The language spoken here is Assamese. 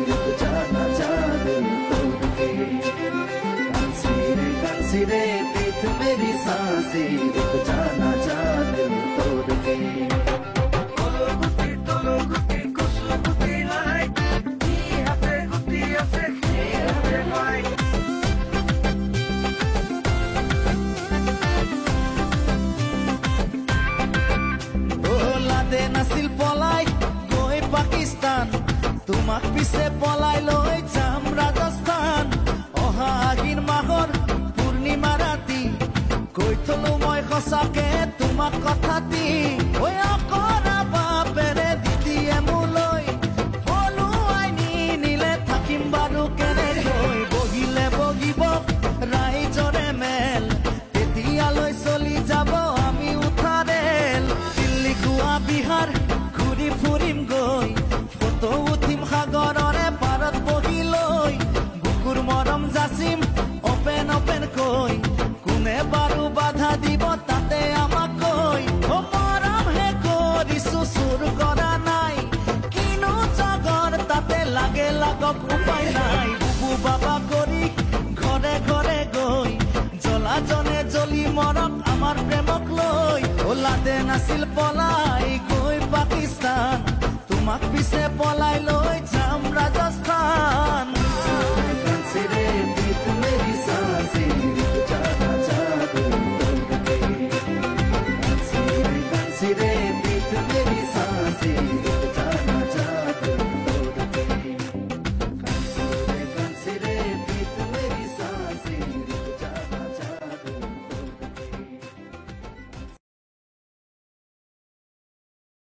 रुक जाना जा दिल तोड़ के। कांसी रे पीठ मेरी सांसी रुक जाना जा दिल तोड़ के। নাছিল পলাই গৈ পাকিস্তান তোমাক পিছে পলাই লৈ যাম ৰাজস্থান অহা আগিন মাহৰ পূৰ্ণিমা ৰাতি কৈ থলো মই সঁচাকে তোমাক কথা দি ঐ অকৰা বাপেৰে দিদিয়ে মোলৈ হলুৱাই নিলে থাকিম বাৰু কেনেকৈ বহিলে বহিব ৰাইজৰে মেল তেতিয়ালৈ চলি যাব আমি উঠাৰেল দিল্লী গোৱা বিহাৰ ঘূৰি ফুৰিম গৈ ফটো উঠিম সাগৰৰে পাৰত বহি লৈ বুকুৰ মৰম যাচিম অপেন কৈ কোনে বাৰু বাধা দিব তাতে আমাক কৈ মৰম হে কৰিছো চুৰ কৰা নাই কিনো জগৰ তাতে লাগে লাগক উপায় নাই বুবু বাবা কৰি ঘৰে ঘৰে গৈ জ্বলাজনে জ্বলি মৰক আমাৰ প্ৰেমক লৈ ওলাদে নাছিল পলাই গৈ পাকিস্তান তোমাক পিছে পলাই লৈ যাম ৰাজস্থান